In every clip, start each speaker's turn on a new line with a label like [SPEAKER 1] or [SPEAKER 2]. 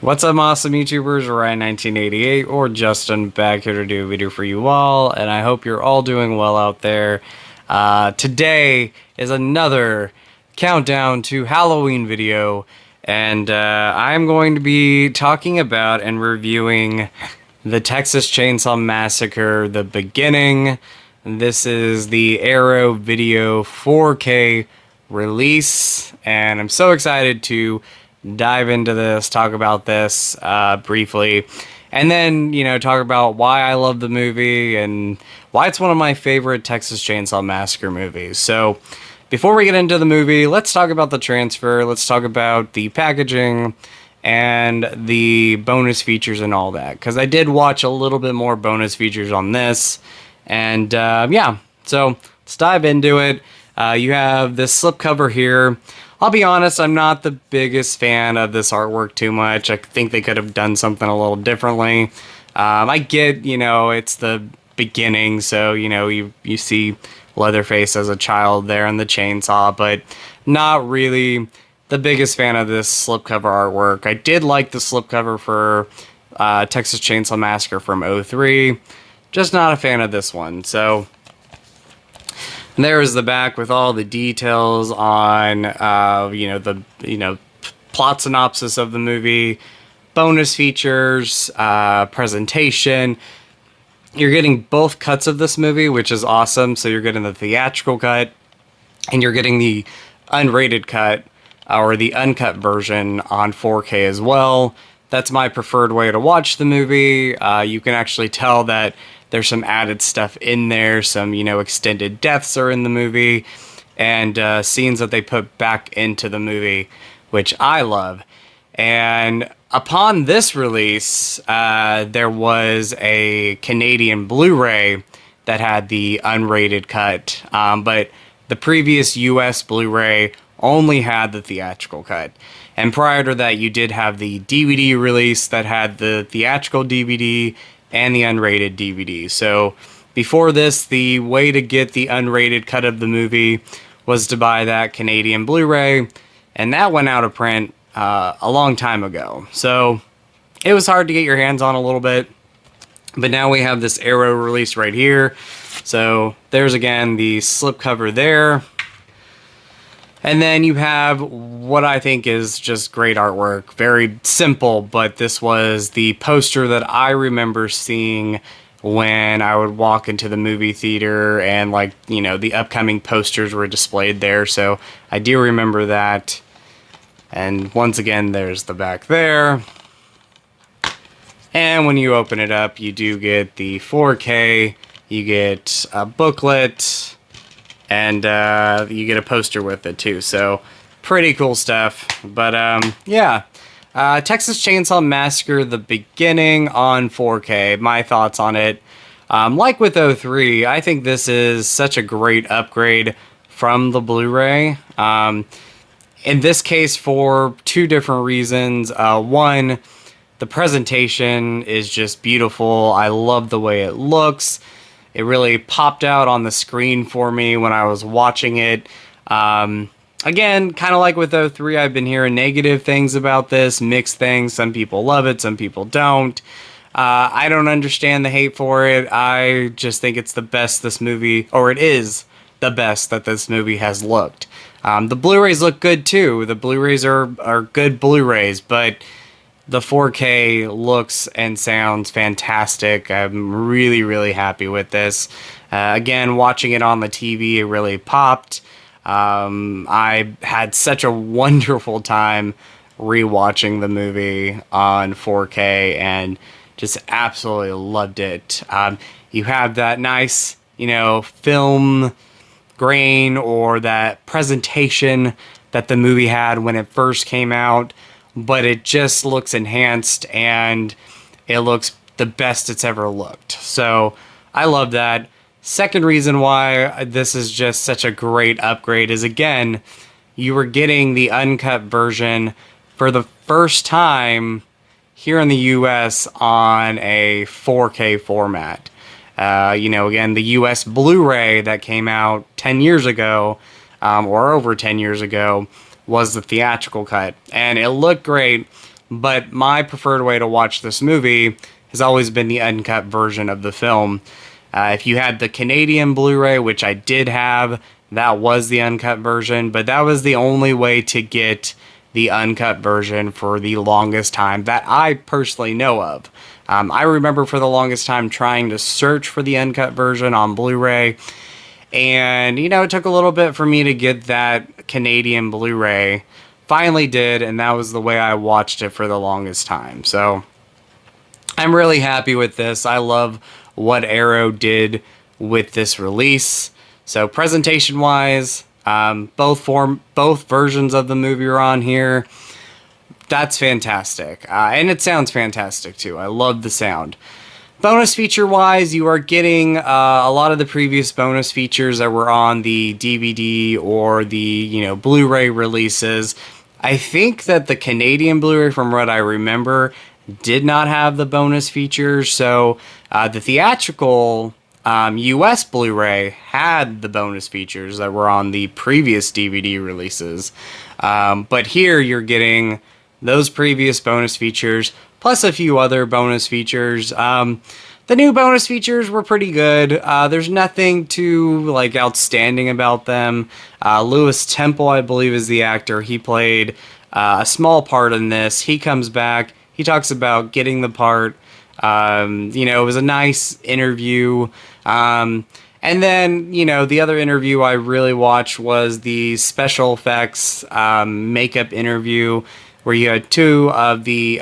[SPEAKER 1] What's up, awesome YouTubers? Ryan1988 or Justin back here to do a video for you all, and I hope you're all doing well out there. Today is another countdown to Halloween video, and I'm going to be talking about and reviewing the Texas Chainsaw Massacre, the beginning. This is the Arrow Video 4K release, and I'm so excited to dive into this, talk about this briefly, and then, talk about why I love the movie and why it's one of my favorite Texas Chainsaw Massacre movies. So, before we get into the movie, let's talk about the transfer, let's talk about the packaging, and the bonus features and all that, because I did watch a little bit more bonus features on this, and yeah, so let's dive into it. You have this slipcover here. I'll be honest, I'm not the biggest fan of this artwork too much. I think they could have done something a little differently. I get, it's the beginning, so, you see Leatherface as a child there in the chainsaw, but not really the biggest fan of this slipcover artwork. I did like the slipcover for Texas Chainsaw Massacre from '03, just not a fan of this one, so. And there is the back with all the details on, the plot synopsis of the movie, bonus features, presentation. You're getting both cuts of this movie, which is awesome. So you're getting the theatrical cut, and you're getting the unrated cut, or the uncut version on 4K as well. That's my preferred way to watch the movie. You can actually tell that there's some added stuff in there, some, extended deaths are in the movie, and scenes that they put back into the movie, which I love. And upon this release, there was a Canadian Blu-ray that had the unrated cut, but the previous US Blu-ray only had the theatrical cut. And prior to that, you did have the DVD release that had the theatrical DVD and the unrated DVD. So before this, the way to get the unrated cut of the movie was to buy that Canadian Blu-ray, and that went out of print a long time ago. So it was hard to get your hands on a little bit, but now we have this Arrow release right here. So there's again the slipcover there. And then you have what I think is just great artwork. Very simple, but this was the poster that I remember seeing when I would walk into the movie theater, and the upcoming posters were displayed there. So I do remember that. And once again, there's the back there. And when you open it up, you do get the 4K, you get a booklet, and you get a poster with it too, so pretty cool stuff. But yeah, Texas Chainsaw Massacre, the beginning on 4K, my thoughts on it. Like with '03, I think this is such a great upgrade from the Blu-ray. In this case, for two different reasons. One, the presentation is just beautiful. I love the way it looks. It really popped out on the screen for me when I was watching it. Again, kind of like with '03, I've been hearing negative things about this, mixed things. Some people love it, some people don't. I don't understand the hate for it. I just think it's the best this movie, or it is the best that this movie has looked. The Blu-rays look good too. The Blu-rays are good Blu-rays, but the 4K looks and sounds fantastic. I'm really, really happy with this. Again, watching it on the TV, it really popped. I had such a wonderful time rewatching the movie on 4K and just absolutely loved it. You have that nice, film grain, or that presentation that the movie had when it first came out, but it just looks enhanced, and it looks the best it's ever looked. So I love that. Second reason why this is just such a great upgrade is, again, you were getting the uncut version for the first time here in the US on a 4K format. Again, the US Blu-ray that came out 10 years ago, or over 10 years ago, was the theatrical cut. And it looked great, but my preferred way to watch this movie has always been the uncut version of the film. If you had the Canadian Blu-ray, which I did have, that was the uncut version, but that was the only way to get the uncut version for the longest time that I personally know of. I remember for the longest time trying to search for the uncut version on Blu-ray, and, you know, it took a little bit for me to get that Canadian Blu-ray. Finally did, and that was the way I watched it for the longest time. So I'm really happy with this. I love what Arrow did with this release. So presentation-wise, both versions of the movie are on here. That's fantastic. And it sounds fantastic, too. I love the sound. Bonus feature-wise, you are getting a lot of the previous bonus features that were on the DVD or the, you know, Blu-ray releases. I think that the Canadian Blu-ray, from what I remember, did not have the bonus features. So the theatrical US Blu-ray had the bonus features that were on the previous DVD releases. But here you're getting those previous bonus features, plus a few other bonus features. The new bonus features were pretty good. There's nothing too, like, outstanding about them. Lewis Temple, I believe, is the actor. He played a small part in this. He comes back. He talks about getting the part. You know, it was a nice interview. And then, you know, the other interview I really watched was the special effects makeup interview, where you had two of the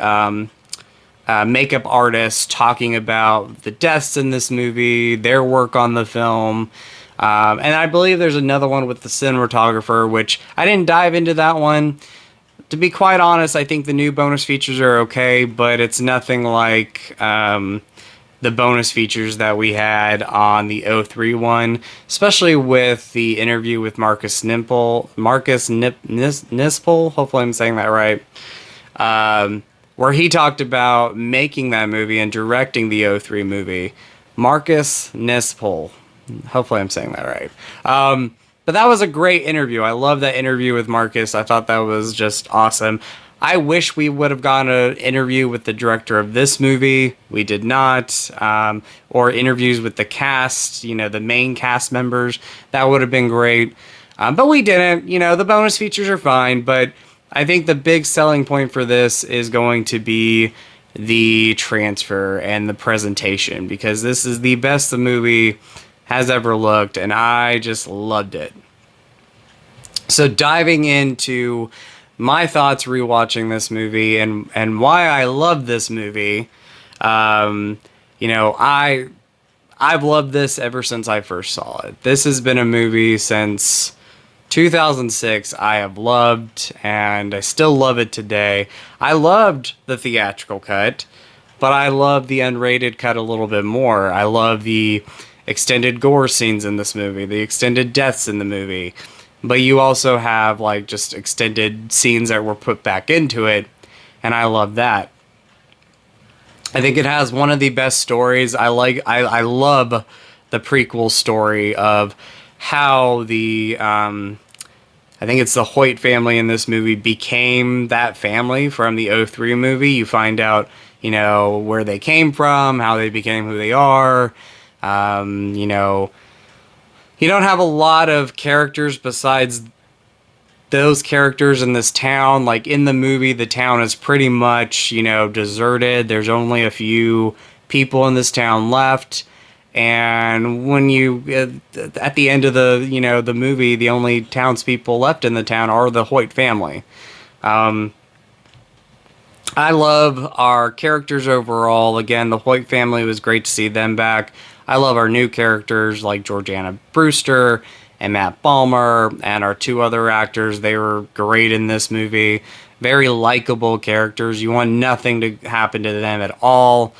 [SPEAKER 1] makeup artists talking about the deaths in this movie, their work on the film. And I believe there's another one with the cinematographer, which I didn't dive into that one. To be quite honest, I think the new bonus features are okay, but it's nothing like the bonus features that we had on the 03 one, especially with the interview with Marcus Nispel, hopefully I'm saying that right, where he talked about making that movie and directing the 03 movie. Marcus Nispel, hopefully I'm saying that right. But that was a great interview. I love that interview with Marcus. I thought that was just awesome. I wish we would have gotten an interview with the director of this movie. We did not. Or interviews with the cast, you know, the main cast members. That would have been great. But we didn't. You know, the bonus features are fine. But I think the big selling point for this is going to be the transfer and the presentation, because this is the best the movie has ever looked, and I just loved it. So diving into my thoughts rewatching this movie and why I love this movie, you know, I've loved this ever since I first saw it. This has been a movie since 2006 I have loved, and I still love it today. I loved the theatrical cut, but I love the unrated cut a little bit more. I love the extended gore scenes in this movie, the extended deaths in the movie. But you also have, like, just extended scenes that were put back into it, and I love that. I think it has one of the best stories. I love the prequel story of how the I think it's the Hoyt family in this movie became that family from the 03 movie. You find out, you know, where they came from, how they became who they are. You know, you don't have a lot of characters besides those characters in this town. Like, in the movie, the town is pretty much, you know, deserted. There's only a few people in this town left. And when you, at the end of the, you know, the movie, the only townspeople left in the town are the Hoyt family. I love our characters overall. Again, the Hoyt family, was great to see them back. I love our new characters like Georgiana Brewster and Matt Balmer and our two other actors. They were great in this movie. Very likable characters. You want nothing to happen to them at all.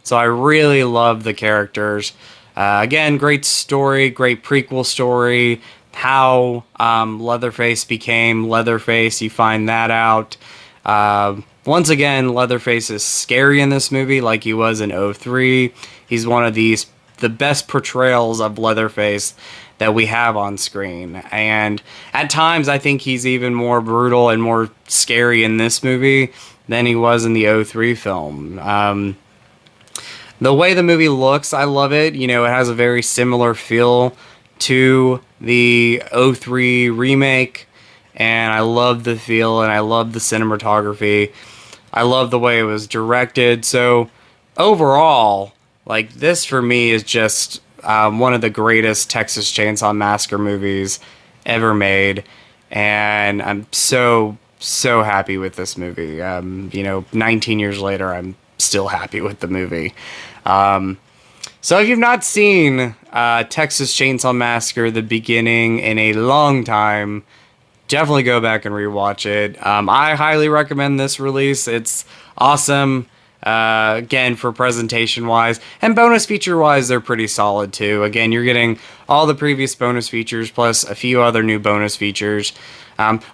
[SPEAKER 1] So I really love the characters. Again, great story, great prequel story. How Leatherface became Leatherface, you find that out. Once again, Leatherface is scary in this movie like he was in 03. He's one of the best portrayals of Leatherface that we have on screen. And at times, I think he's even more brutal and more scary in this movie than he was in the '03 film. The way the movie looks, I love it. You know, it has a very similar feel to the '03 remake, and I love the feel, and I love the cinematography. I love the way it was directed. So overall, like, this for me is just one of the greatest Texas Chainsaw Massacre movies ever made, and I'm so happy with this movie. You know, 19 years later, I'm still happy with the movie. So if you've not seen Texas Chainsaw Massacre: The Beginning in a long time, definitely go back and rewatch it. I highly recommend this release. It's awesome. Again, for presentation wise and bonus feature wise, they're pretty solid too. Again, you're getting all the previous bonus features plus a few other new bonus features.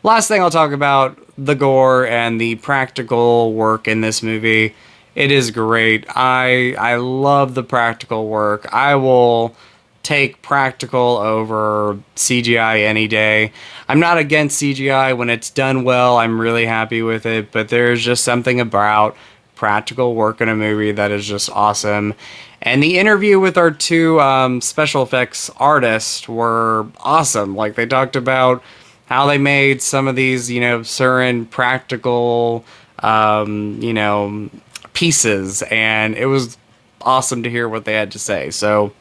[SPEAKER 1] Last thing I'll talk about, the gore and the practical work in this movie. It is great. I love the practical work. I will take practical over CGI any day. I'm not against CGI when it's done well. I'm really happy with it, but there's just something about practical work in a movie that is just awesome. And the interview with our two special effects artists were awesome. Like, they talked about how they made some of these, you know, certain practical, you know, pieces, and it was awesome to hear what they had to say. So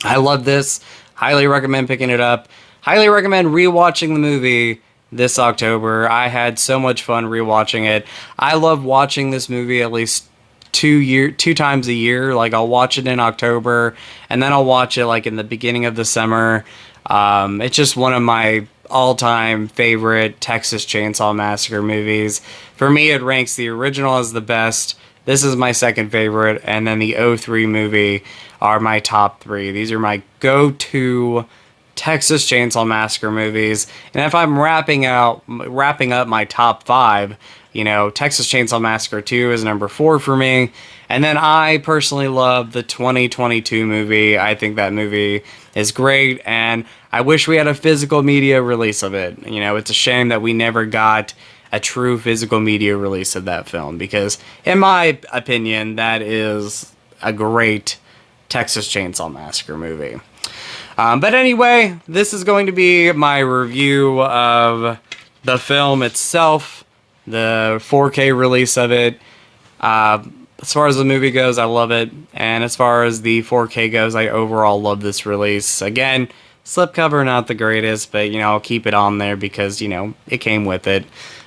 [SPEAKER 1] I love this. Highly recommend picking it up. Highly recommend rewatching the movie this October. I had so much fun rewatching it. I love watching this movie at least two times a year. Like, I'll watch it in October, and then I'll watch it like in the beginning of the summer. It's just one of my all-time favorite Texas Chainsaw Massacre movies. For me, it ranks the original as the best. This is my second favorite, and then the '03 movie are my top three. These are my go-to Texas Chainsaw Massacre movies. And if I'm wrapping up my top five, you know, Texas Chainsaw Massacre 2 is number 4 for me. And then I personally love the 2022 movie. I think that movie is great, and I wish we had a physical media release of it. You know, it's a shame that we never got a true physical media release of that film, because in my opinion, that is a great Texas Chainsaw Massacre movie. But anyway, this is going to be my review of the film itself, the 4K release of it. As far as the movie goes, I love it. And as far as the 4K goes, I overall love this release. Again, slipcover not the greatest, but, you know, I'll keep it on there because, you know, it came with it.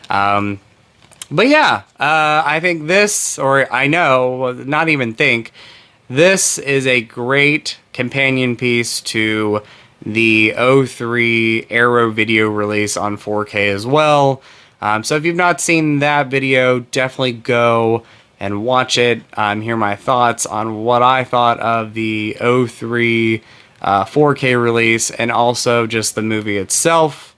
[SPEAKER 1] But yeah, I think this, or I know, not even think, this is a great companion piece to the '03 Arrow video release on 4K as well. So if you've not seen that video, definitely go and watch it. Hear my thoughts on what I thought of the '03 4K release, and also just the movie itself.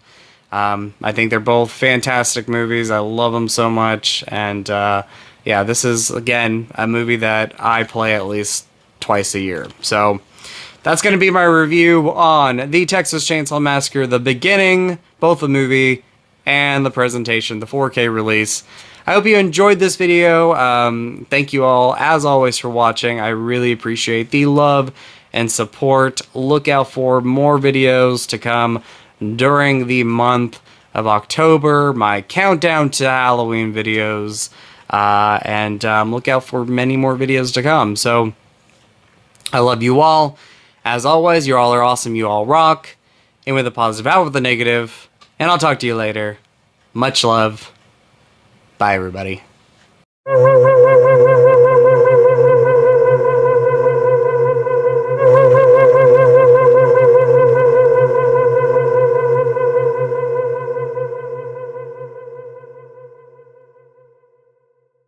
[SPEAKER 1] I think they're both fantastic movies. I love them so much, and yeah, this is, again, a movie that I play at least twice a year. So that's going to be my review on the Texas Chainsaw Massacre: The Beginning, both the movie and the presentation, the 4K release. I hope you enjoyed this video. Thank you all, as always, for watching. I really appreciate the love and support. Look out for more videos to come during the month of October, my countdown to Halloween videos, and look out for many more videos to come. So I love you all. As always, you all are awesome, you all rock. In with the positive, out with the negative, and I'll talk to you later. Much love. Bye, everybody.